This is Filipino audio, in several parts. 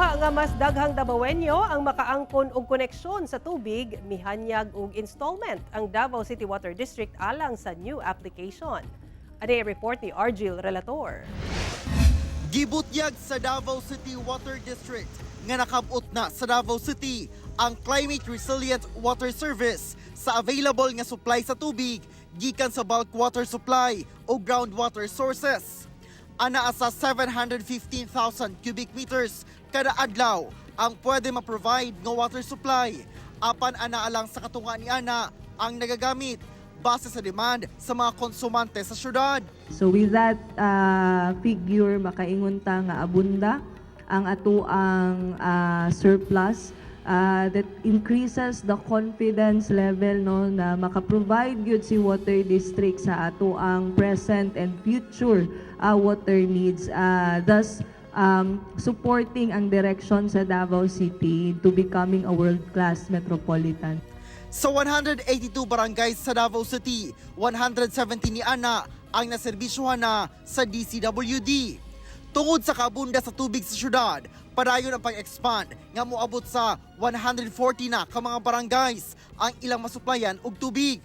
Anya nga mas daghang Davaoenyo ang makaangkon og koneksyon sa tubig, mihanyag og installment ang Davao City Water District alang sa new application. Ani report ni Argil Relator. Gibutyag sa Davao City Water District nga nakabot na sa Davao City ang Climate Resilient Water Service sa available nga supply sa tubig gikan sa bulk water supply o groundwater sources. Anaa sa 715,000 cubic meters kada adlaw ang pwede ma-provide nga water supply. Apan anaa lang sa katunga ni ana ang nagagamit base sa demand sa mga konsumante sa syudad. So with that figure, makaingon ta nga abunda ang ato ang surplus that increases the confidence level no na maka-provide gyud si water district sa ato ang present and future water needs, thus supporting ang direction sa Davao City to becoming a world-class metropolitan. Sa 182 barangays sa Davao City, 170 ni ana ang naserbisyohan na sa DCWD. Tungod sa kabunda sa tubig sa syudad, padayon ang pag-expand nga moabot sa 140 na ka mga barangays ang ilang masuplayan og tubig.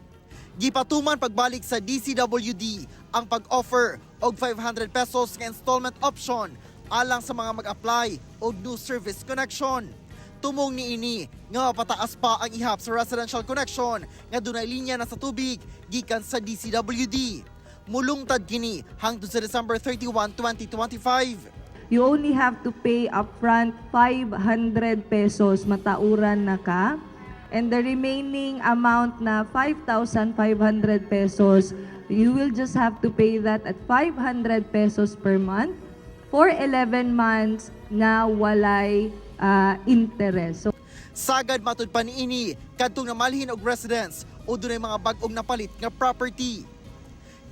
Gipatuman pagbalik sa DCWD ang pag-offer og 500 pesos nga installment option alang sa mga mag-apply og new service connection. Tumong niini nga mapataas pa ang ihap sa residential connection nga dunay linya na sa tubig gikan sa DCWD. Mulungtad kini hangtod sa December 31, 2025. You only have to pay upfront 500 pesos, matauran na ka. And the remaining amount na 5,500 pesos, you will just have to pay that at 500 pesos per month for 11 months na walay interest. So, Sagad matud pa niini kadtong namalhin og residents o dunay mga bag-ong napalit nga property.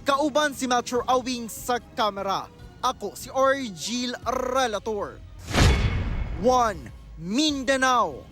Kauban si Metro Awing sa kamera. Ako si Argil Relator. 1 Mindanao.